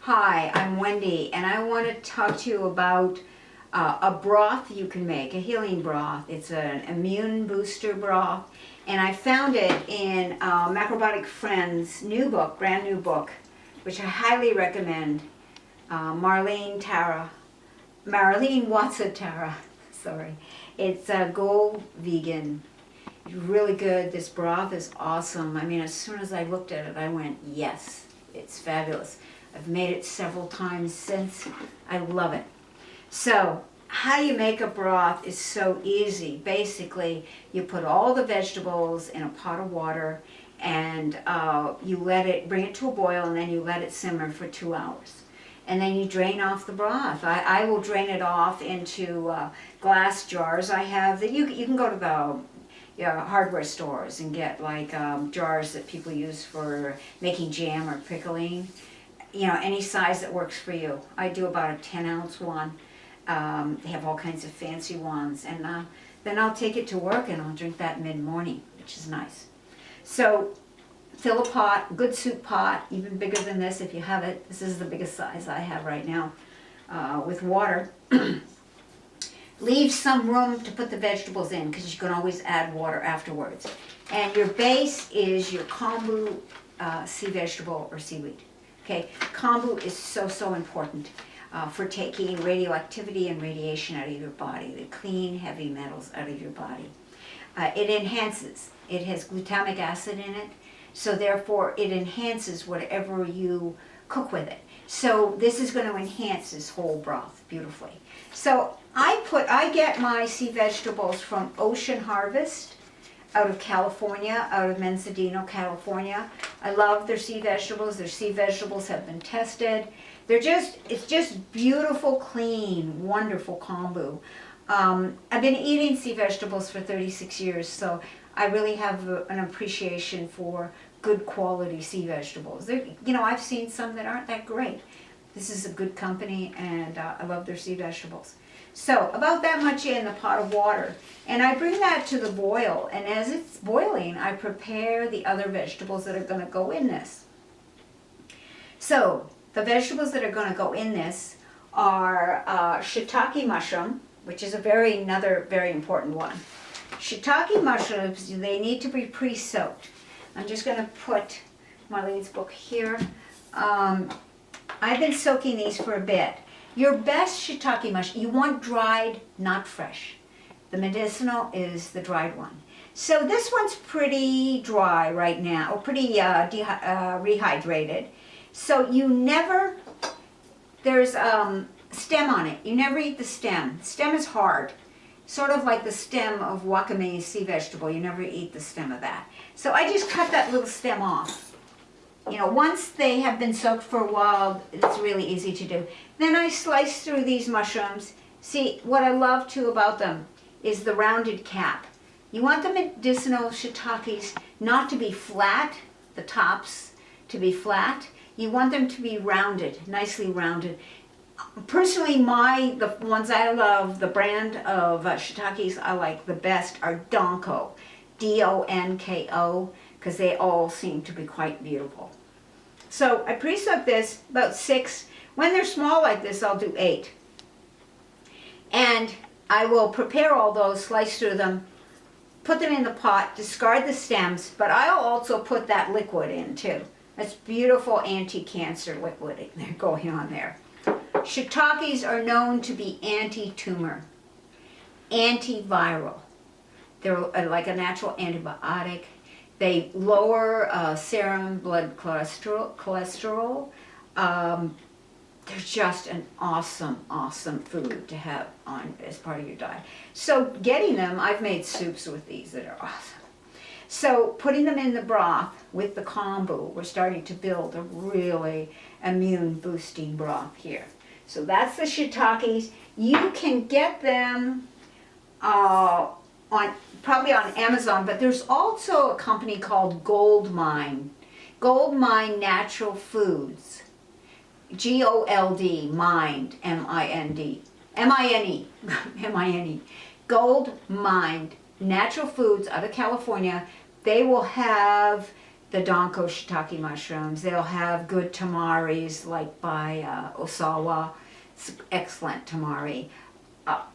Hi, I'm Wendy, and I want to talk to you about a broth you can make, a healing broth. It's an immune booster broth, and I found it in Macrobiotic Friends' new book, brand new book, which I highly recommend. Marlene Watson-Tara, sorry. It's Go Vegan. It's really good. This broth is awesome. I mean, as soon as I looked at it, I went, yes, it's fabulous. I've made it several times since. I love it. So, how you make a broth is so easy. Basically, you put all the vegetables in a pot of water and you bring it to a boil, and then you let it simmer for 2 hours. And then you drain off the broth. I will drain it off into glass jars. I have that you can go to the hardware stores and get like jars that people use for making jam or pickling. You know, any size that works for you. I do about a 10-ounce one. They have all kinds of fancy ones, and then I'll take it to work and I'll drink that mid-morning, which is nice. So fill a pot, good soup pot, even bigger than this if you have it. This is the biggest size I have right now, with water. Leave some room to put the vegetables in, because you can always add water afterwards. And your base is your kombu sea vegetable or seaweed. Okay, kombu is so important for taking radioactivity and radiation out of your body, the clean heavy metals out of your body. It enhances. It has glutamic acid in it, so therefore it enhances whatever you cook with it. So this is going to enhance this whole broth beautifully. So I get my sea vegetables from Ocean Harvest out of California, out of Menzadino, California. I love their sea vegetables. Their sea vegetables have been tested. It's just beautiful, clean, wonderful kombu. I've been eating sea vegetables for 36 years, so I really have an appreciation for good quality sea vegetables. I've seen some that aren't that great. This is a good company, and I love their sea vegetables. So about that much in the pot of water, and I bring that to the boil, and as it's boiling, I prepare the other vegetables that are going to go in this. So the vegetables that are going to go in this are shiitake mushroom, which is another very important one. Shiitake mushrooms, they need to be pre-soaked. I'm just going to put Marlene's book here. I've been soaking these for a bit. Your best shiitake mushroom, you want dried, not fresh. The medicinal is the dried one. So this one's pretty dry right now, or pretty rehydrated. So there's stem on it. You never eat the stem. Stem is hard. Sort of like the stem of wakame sea vegetable. You never eat the stem of that. So I just cut that little stem off. Once they have been soaked for a while, it's really easy to do. Then I slice through these mushrooms. See, what I love too about them is the rounded cap. You want the medicinal shiitakes not to be flat, the tops to be flat. You want them to be rounded, nicely rounded. Personally, the ones I love, the brand of shiitakes I like the best are Donko, D-O-N-K-O, because they all seem to be quite beautiful. So I pre-soak this about 6. When they're small like this, I'll do 8. And I will prepare all those, slice through them, put them in the pot, discard the stems, but I'll also put that liquid in too. That's beautiful anti-cancer liquid going on there. Shiitakes are known to be anti-tumor, antiviral. They're like a natural antibiotic. They lower serum blood cholesterol. They're just an awesome food to have as part of your diet. So getting them, I've made soups with these that are awesome. So putting them in the broth with the kombu, we're starting to build a really immune boosting broth here. So that's the shiitakes. You can get them probably on Amazon, but there's also a company called Goldmine Natural Foods, G-O-L-D, Mind, M-I-N-D, M-I-N-E, M-I-N-E, Goldmine Natural Foods out of California. They will have the danko shiitake mushrooms. They'll have good tamaris like by Osawa. It's excellent tamari.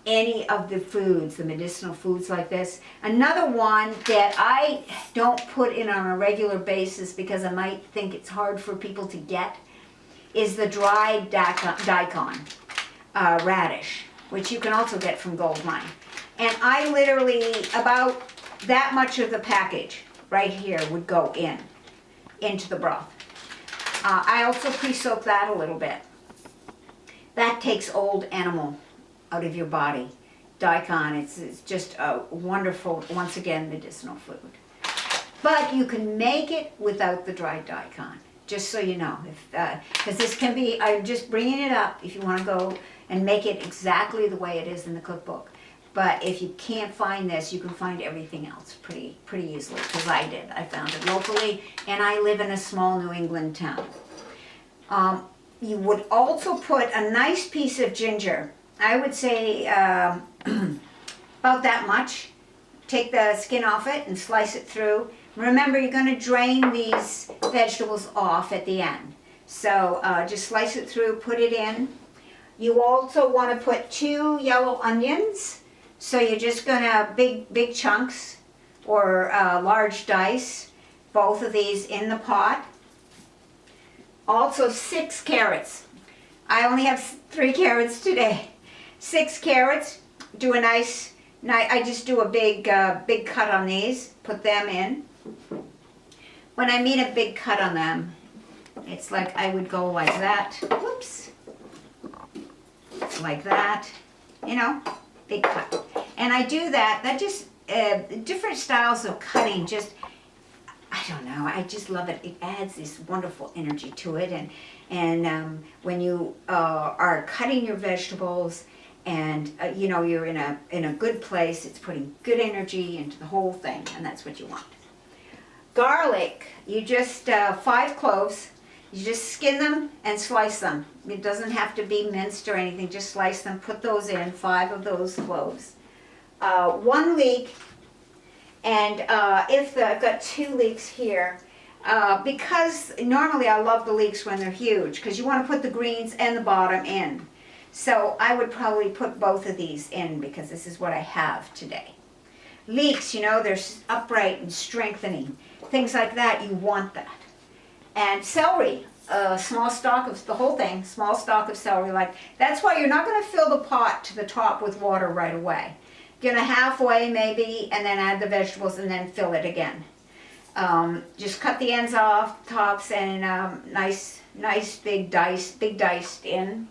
Any of the foods, the medicinal foods like this. Another one that I don't put in on a regular basis because I might think it's hard for people to get is the dried daikon, radish, which you can also get from Gold Mine. And I literally, about that much of the package right here would go into the broth. I also pre-soak that a little bit. That takes old animal out of your body. Daikon, it's just a wonderful, once again, medicinal food. But you can make it without the dried daikon, just so you know. Because this can be, I'm just bringing it up if you want to go and make it exactly the way it is in the cookbook. But if you can't find this, you can find everything else pretty easily, because I did. I found it locally, and I live in a small New England town. You would also put a nice piece of ginger. I would say about that much. Take the skin off it and slice it through. Remember, you're going to drain these vegetables off at the end. So just slice it through, put it in. You also want to put 2 yellow onions. So you're just going to, big chunks or large dice, both of these in the pot. Also 6 carrots. I only have 3 carrots today. 6 carrots, do a nice, I just do a big cut on these, put them in. When I mean a big cut on them, it's like I would go like that, whoops, like that, you know, big cut. And I do that just, different styles of cutting, just, I don't know, I just love it. It adds this wonderful energy to it. And when you are cutting your vegetables, and you know you're in a good place, it's putting good energy into the whole thing, and that's what you want. Garlic, you just 5 cloves, you just skin them and slice them. It doesn't have to be minced or anything, just slice them, put those in, 5 of those cloves. 1 leek, and I've got 2 leeks here, because normally I love the leeks when they're huge, because you want to put the greens and the bottom in. So I would probably put both of these in because this is what I have today. Leeks, you know, they're upright and strengthening. Things like that, you want that. And celery, a small stalk of the whole thing, small stalk of celery. Like that's why you're not going to fill the pot to the top with water right away. You're going to halfway maybe, and then add the vegetables and then fill it again. Just cut the ends off, tops, and nice big diced in.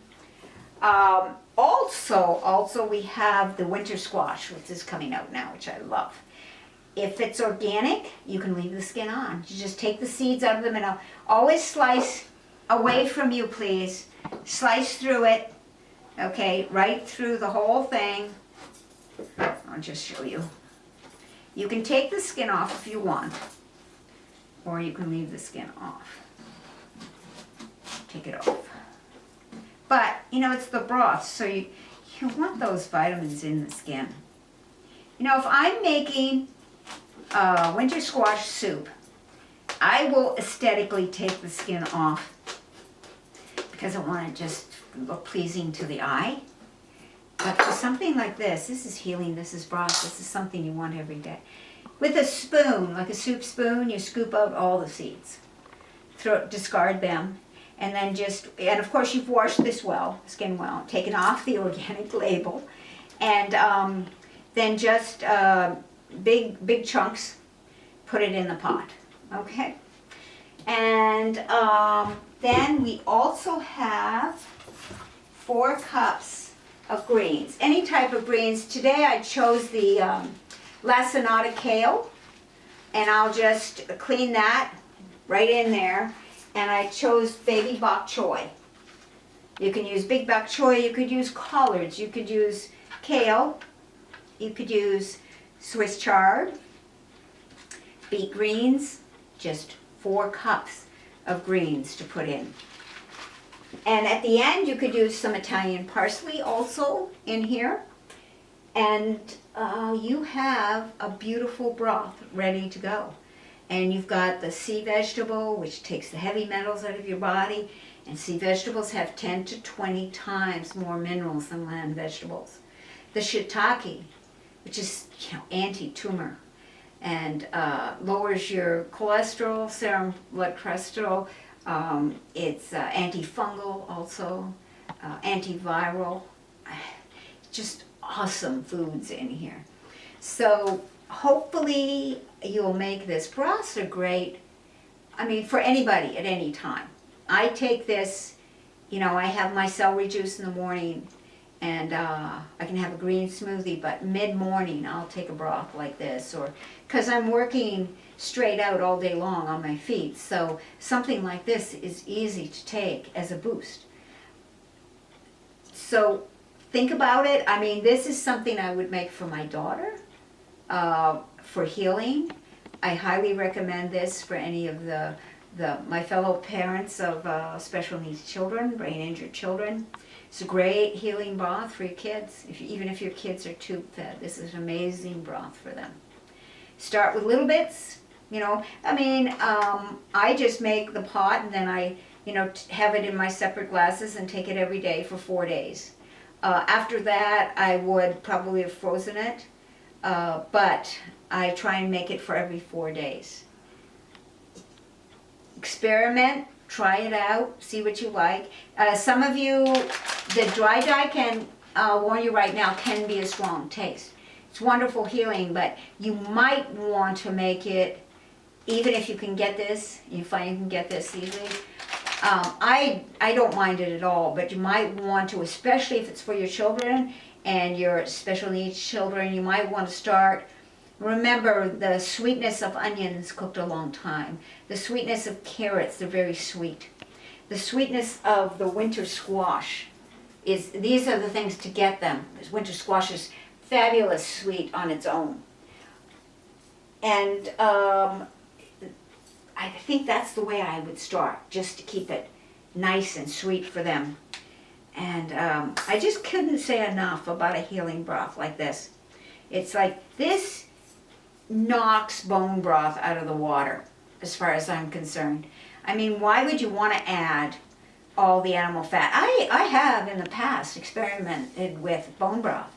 Also we have the winter squash, which is coming out now, which I love. If it's organic, you can leave the skin on. You just take the seeds out of the middle. Always slice away from you, please. Slice through it, okay, right through the whole thing. I'll just show you. You can take the skin off if you want, or you can leave the skin off. Take it off. But, you know, it's the broth, so you want those vitamins in the skin. You know, if I'm making winter squash soup, I will aesthetically take the skin off because I want it just look pleasing to the eye. But for something like this is healing, this is broth, this is something you want every day. With a spoon, like a soup spoon, you scoop out all the seeds. Discard them. And then and of course you've washed this well, skin well, taken off the organic label, and then just big chunks, put it in the pot, okay? And then we also have 4 cups of greens, any type of greens. Today I chose the lacinato kale, and I'll just clean that right in there. And I chose baby bok choy. You can use big bok choy, you could use collards, you could use kale, you could use Swiss chard, beet greens, just 4 cups of greens to put in. And at the end you could use some Italian parsley also in here. And you have a beautiful broth ready to go. And you've got the sea vegetable, which takes the heavy metals out of your body. And sea vegetables have 10 to 20 times more minerals than land vegetables. The shiitake, which is anti-tumor, and lowers your cholesterol, serum blood cholesterol. It's antifungal also, antiviral. Just awesome foods in here. So hopefully you'll make this. Broths are great, I mean, for anybody at any time. I take this, I have my celery juice in the morning, and I can have a green smoothie, but mid-morning I'll take a broth like this, or because I'm working straight out all day long on my feet, so something like this is easy to take as a boost. So think about it. I mean, this is something I would make for my daughter for healing. I highly recommend this for any of my fellow parents of special needs children, brain injured children. It's a great healing broth for your kids. Even if your kids are tube fed, this is an amazing broth for them. Start with little bits, I just make the pot and then I, have it in my separate glasses and take it every day for 4 days. After that, I would probably have frozen it, but I try and make it for every 4 days. Experiment, try it out, see what you like. Some of you, the dry dye can, warn you right now, can be a strong taste. It's wonderful healing, but you might want to make it, even if you can get this, you find you can get this easily. I don't mind it at all, but you might want to, especially if it's for your children and your special needs children, you might want to start. Remember the sweetness of onions cooked a long time. The sweetness of carrots, they're very sweet. The sweetness of the winter squash these are the things to get them. This winter squash is fabulous sweet on its own. And I think that's the way I would start, just to keep it nice and sweet for them. And I just couldn't say enough about a healing broth like this. It's like this knocks bone broth out of the water, as far as I'm concerned. I mean, why would you want to add all the animal fat? I have in the past experimented with bone broth,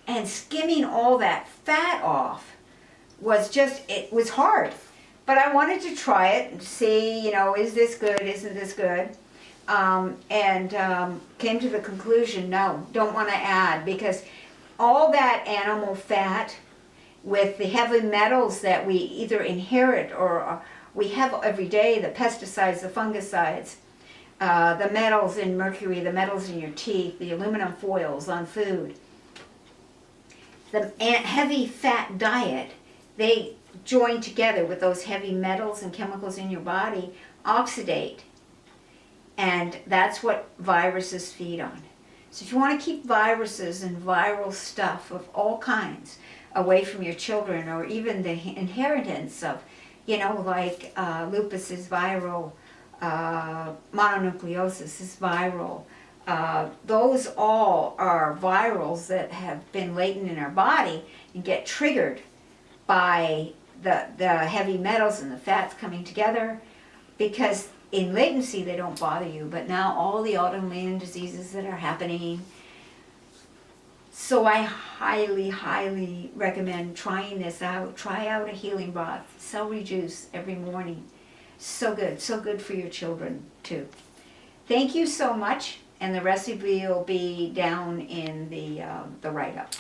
and skimming all that fat off it was hard. But I wanted to try it and see, is this good, isn't this good? Came to the conclusion, no, don't want to add, because all that animal fat with the heavy metals that we either inherit or we have every day, the pesticides, the fungicides, the metals in mercury, the metals in your teeth, the aluminum foils on food, the heavy fat diet, they join together with those heavy metals and chemicals in your body, oxidate, and that's what viruses feed on. So if you want to keep viruses and viral stuff of all kinds away from your children, or even the inheritance of, like lupus is viral, mononucleosis is viral, those all are virals that have been latent in our body and get triggered by the heavy metals and the fats coming together, because in latency they don't bother you, but now all the autoimmune diseases that are happening. So I highly, highly recommend trying this out. Try out a healing broth, celery juice every morning. So good for your children too. Thank you so much, and the recipe will be down in the write-up.